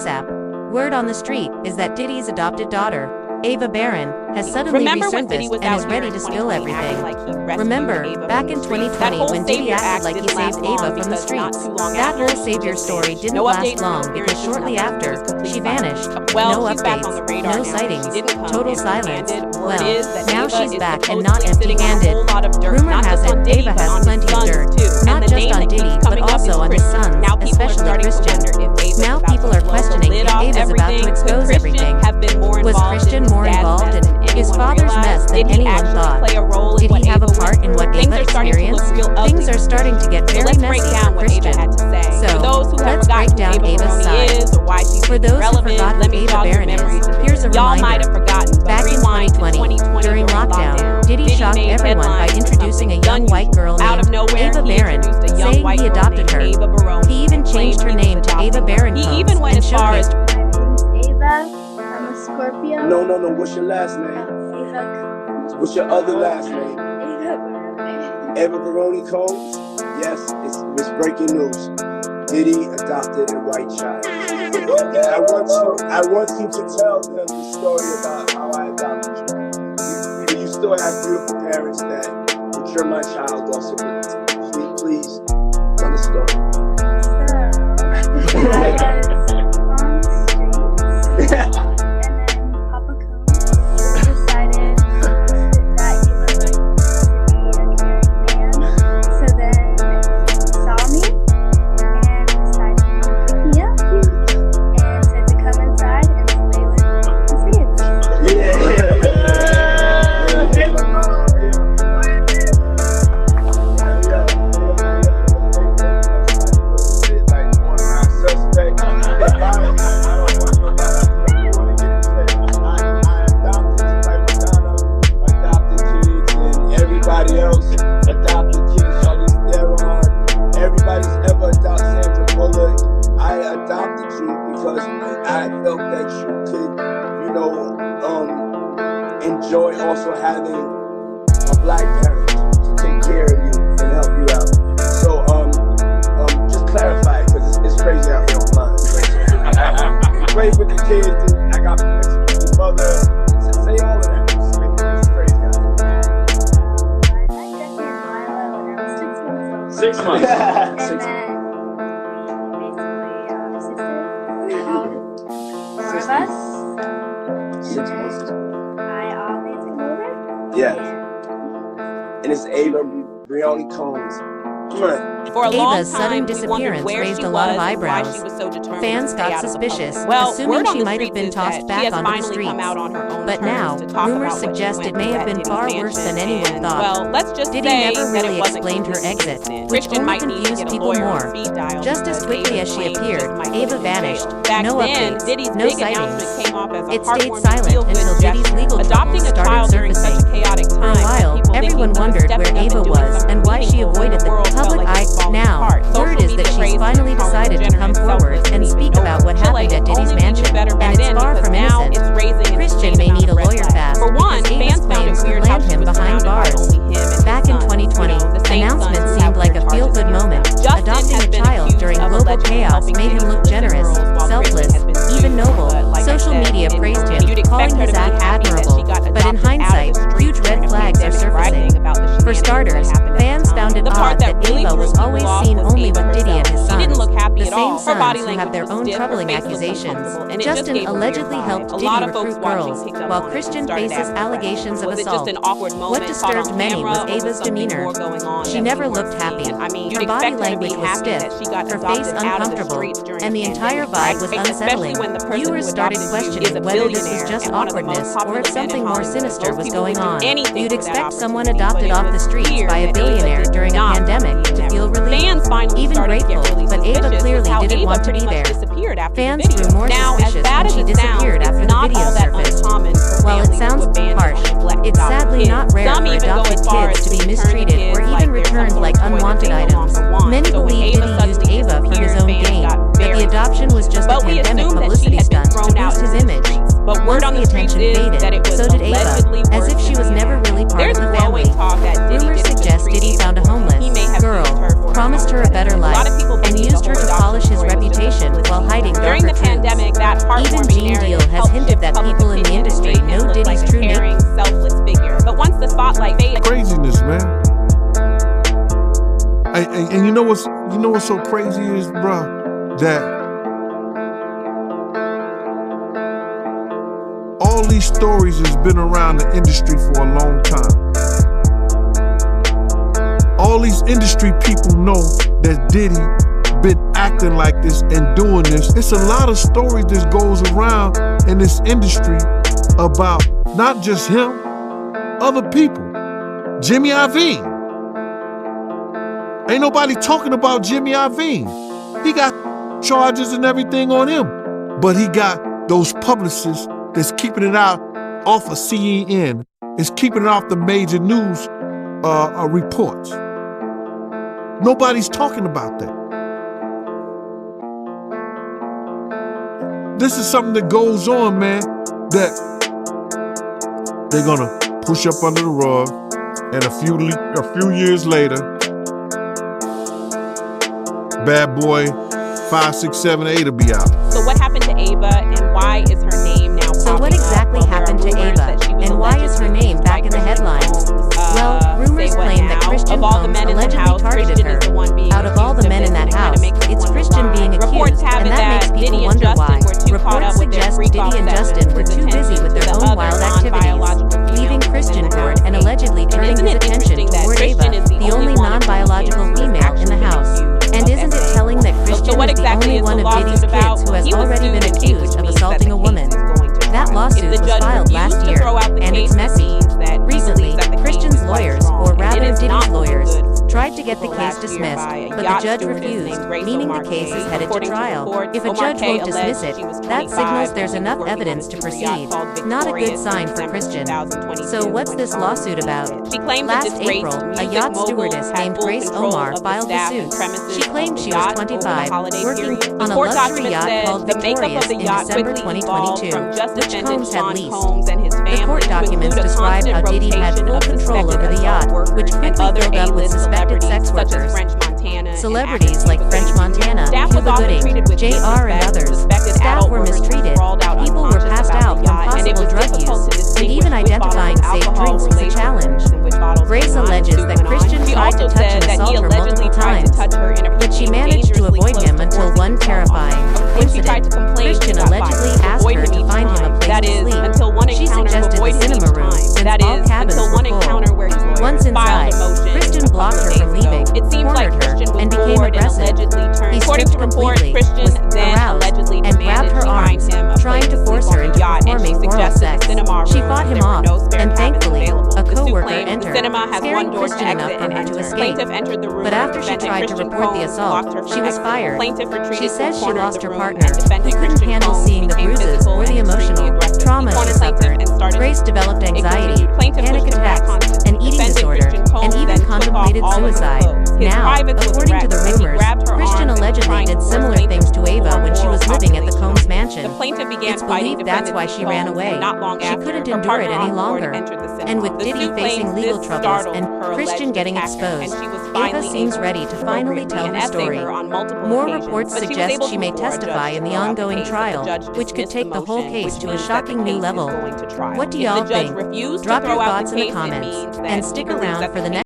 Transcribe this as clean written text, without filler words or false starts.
WhatsApp. Word on the street is that Diddy's adopted daughter, Ava Barron, has suddenly resurfaced and is ready to spill everything. Remember, back in 2020 when Diddy acted like he saved Ava from the streets? That whole savior story didn't last long because shortly after, she vanished. No updates, no sightings, total silence. Well, now she's back and not empty-handed. Rumor has it Ava has plenty of dirt, not just on Diddy but also on his sons, especially Christian. Now people are questioning if Ava's about to expose everything. Was Christian more involved in his father's mess than anyone thought? Did he have a part in what Ava experienced? Things are starting to get very messy for Christian. So, let's break down Ava's side. For those who forgot who Ava Barron is, here's a reminder. Back in 2020, during lockdown, Diddy shocked everyone by introducing a young white girl named Ava Barron, saying he adopted her. He even changed her name to Ava Barron and showcased I'm a Scorpio. No. What's your last name? Ava. What's your other last name? Ava. Eva Baroni Combs? Yes, it's breaking news. Diddy adopted a white child. I want you to tell them the story about how I adopted you. You still have beautiful parents that but you're my child also. Please tell the story. So, I was on the streets. And then Papa Combs decided that he would like to be a caring man. So then he saw me and decided to pick me up and said to come inside and play with his kids. Enjoy also having a black parent to take care of you and help you out. So just clarify because it's crazy out here online. You played with the kids and I got pictures with your mother. Say all of that. It's crazy out here. I met Milo when I was 6 months old. 6 months. And then basically all 4 of us. 6 months. I always come over. Yeah. And it's Ava Brioni Combs. For a long Ava's time, sudden we disappearance wondered where raised she a lot of was and why eyebrows. she was so determined Fans to stay got out of the suspicious, public. Well, assuming word on she the might have streets been is tossed that back she has onto the finally streets. come out on her own But terms now, to talk rumors about what she suggest went it may through have at been Diddy's far mansion. worse than anyone And, thought. well, let's just Diddy say never that really it wasn't explained her exit, consistent. which Christian only might need to confused get a people lawyer more. on speed dial Just as because quickly Ava as she claims appeared, just might Ava put her in jail. vanished. Back No then, updates, Diddy's no big announcement sightings. came off as a It stayed heartwarming silent feel-good until Diddy's gesture. legal Adopting troubles a child started during such a surfacing. chaotic For time, a while, people thinking everyone someone wondered where stepping up Ava and doing was something and why she meaningful in avoided the world felt public like eye. it was falling Now, apart. word Social is that media she's praise finally and decided to come generous, forward selfless, and even speak over. about what Chile, happened at Diddy's only we knew mansion, better and back it's then far because from now innocent. it's raising an Christian insane may amount need a of red lawyer flags. fast For one, because fans Ava's found claims it could weird how land she him was behind surrounded by bars. only him and Back his in sons. 2020, The same announcement sons who seemed have like a their feel-good charges moment. against them. Adopting Justin a has been child accused during of global allegedly chaos helping made him kids look with generous, girls while selfless, Christian has been even sued. noble. But like I Social said, media praised him, you'd expect calling her his to be act happy that admirable. she got But in adopted out of hindsight, the streets huge red during a flags are pandemic, surfacing. bragging about the For shenanigans starters, that happened at fans the found time. it The part odd that that really Ava threw was people always off seen was only Ava with Diddy and herself. his She didn't sons. look happy The at all. same Her body sons who have language their was own stiff, her troubling face looked accusations. uncomfortable, and it just Justin gave a weird allegedly vibe. helped A Diddy lot of recruit folks watching girls, picked up while on it and Christian started faces asking allegations of questions. Was it assault. just an awkward moment What caught disturbed on many camera, was or was Ava's something demeanor. more going on She that never we weren't looked happy. seeing? I mean, you'd Her body expect her to be language was happy stiff, that she got her face adopted out of the uncomfortable, streets during and a the entire pandemic, vibe was right? unsettling. Especially when the person Viewers who started adopted you is questioning a whether this was billionaire just and one of the most awkwardness or popular if men in something more Hollywood. sinister Most was people going would do on. anything You'd for that expect someone opportunity, adopted but it off the was streets clear by a that Ava billionaire did during a not pandemic believe to that. feel relief. Fans finally Even started to get grateful, really but Ava suspicious clearly with how didn't Ava want to pretty be much there. disappeared after Fans the video. grew more Now, as suspicious bad when as she it sounds, disappeared after it's the not video all that surfaced. uncommon for While it families sounds to abandon harsh, or neglect it's adopted sadly kids. not rare Some for even go adopted as far kids as to be return the mistreated kids or like even they're some returned little like toy that unwanted they no items. longer want. Many So when believe Ava Diddy used suddenly Ava for his disappeared, own fans gain, got that very the adoption was just a but we pandemic assumed that she publicity had been stunt to thrown out boost his into the image. streets. But word Once on the the streets attention is faded, that it was so did Ava, allegedly as worse if she than was the never really part There's of the growing family. talk that Diddy Rumors didn't just suggest treat Diddy Ava found a poorly. homeless He may have girl, promised her a better life, and used her to polish his reputation while hiding During darker the pandemic, that truths. Even heartwarming Gene narrative Deal has helped hinted shift that public people in the opinion and industry made him know look Diddy's like a true nature. caring, selfless figure. But once the spotlight faded, Craziness, man. And you know what's so crazy is, bro, that all these stories has been around the industry for a long time. All these industry people know that Diddy been acting like this and doing this. It's a lot of stories that goes around in this industry about not just him, other people. Jimmy Iovine. Ain't nobody talking about Jimmy Iovine. He got charges and everything on him, but he got those publicists that's keeping it out off of CNN. It's keeping it off the major news reports. Nobody's talking about that. This is something that goes on, man, that they're gonna push up under the rug, and a few years later, Bad Boy 5, 6, 7, 8 will be out. so what happened to Ava, and why is her name now So what popping up? exactly Well, there are happened to rumors Ava, that she was and why is her allegedly name raped back by in the Christian headlines? Holmes. Well, rumors Say what claim that now? Christian Of all the Holmes men in the allegedly house, targeted Christian her. is the one being Out of all the accused men in this that and trying to house, make this it's one Christian lie. being Reports accused, have and it that makes that people Diddy and wonder Justin why. were too caught Reports up with their suggest freak Diddy off and Justin sessions were to too attend busy to with their the own other wild activities, non-biological leaving females Christian in the bored house. and allegedly turning Isn't his it attention interesting that toward Christian Ava, is the the only only one of his non-biological kids who is female in the actually house? accused And of isn't it SA? telling that So Christian what is the exactly only is one the of Diddy's lawsuit about? kids who has He was already sued been in 8, accused which of means assaulting that a the woman? case is going to That trial. lawsuit If the was judge filed last refused to year, throw out the and case, it's messy. it means that he Recently, believes that the case Christian's is quite lawyers, strong. or And it rather is Diddy's not lawyers, good tried to get the case last year dismissed, by a but the yacht judge stewardess refused, named Grace meaning the O'Marquez. case is headed to According to trial. reports, If a judge O'Marquez won't dismiss alleged it, she was that 25 signals there's when he was enough working on evidence his to super yacht proceed. called Not a good Victorious sign in for December Christian. 2022 So what's when this Holmes lawsuit about? She claims Last that disgraced April, a music yacht mogul stewardess had named full Grace control Omar of the filed the staff suit. and premises She claimed of the she was yacht over the 25, holiday working period. on The a court luxury document yacht says called the makeup Victorious of the in yacht December quickly evolved 2022, from just which defendant Combs had Sean leased. Combs and his family The court to documents include a describe how constant Diddy had rotation full of control over suspected the yacht, assault workers which and quickly other filled up with A-list suspected sex celebrities such as workers. French Montana and Celebrities actor like Cuba French Gooding. Montana, Staff was Cuba often Gooding, treated with JR, and disrespect. others. Suspected Staff adult were workers mistreated. sprawled out People were unconscious passed about out the from yacht, and it possible was drug difficult to use, and distinguish even which bottles identifying of safe alcohol drinks were was a labeled challenge. and which bottles were Grace not. alleges The suit that went on. Christian She tried to also touch said and that assault he her allegedly multiple tried to times, touch her in a but she managed to avoid him until one terrifying When she tried incident. to complain, Christian she got allegedly fired. asked Avoid her him to each find him a time. place That to is, sleep. until one She encounter suggested avoid the him cinema each room, time. since That all is, cabins until were one full. encounter where his lawyers Once filed inside, a motion Christian a couple blocked her days from ago. leaving, It seems like cornered her, Christian was and became bored and aggressive. allegedly turned. He According to stripped reports, completely, Christian was then aroused, allegedly and grabbed demanded her she find arms, him a trying place to to force sleep her on into the yacht, and she performing oral suggested sex. the cinema She room fought as him there were off, no spare and cabins thankfully, available. a The suit co-worker claims the entered, cinema has scaring one door to Christian enough exit for and her to enter. escape. Plaintiff entered the room. But after she Defendant tried to Christian report the Combs assault, blocked her she from was exit. fired. Plaintiff retreated She to a says she corner of lost the her room, partner, and defendant who couldn't Christian handle Combs seeing the became bruises physical or the and extremely emotional aggressive. trauma He she cornered plaintiff suffered. and started Grace developed It anxiety, continued. Plaintiff panic pushed him back attacks, constantly. an eating Defendant disorder, Christian and Combs even then took off contemplated all of his suicide. clothes. His Now, privates was according to wrecked the as he rumors, grabbed her Christian arms and allegedly trying did to force similar plaintiff things to perform Ava when she oral was living at the copulation Combs on him. mansion. The plaintiff began It's fighting believed that's defendant why she ran Combs, away. and not long She after, couldn't her endure it partner any on board longer. entered the cinema. And with The Diddy suit facing claims legal this troubles startled and her Christian alleged getting attacker, and exposed, she was Ava finally seems able ready to finally tell and her essay story. her on multiple More occasions, reports but she was suggest able she to may before a judge testify in the throw out the ongoing case, but the trial, judge which could dismissed take the whole motion, case which to a means that shocking the new case is level. going to trial. What do If y'all the judge think? refused to Drop throw your out thoughts the in the case, it comments, means that and he stick believes around that for the the next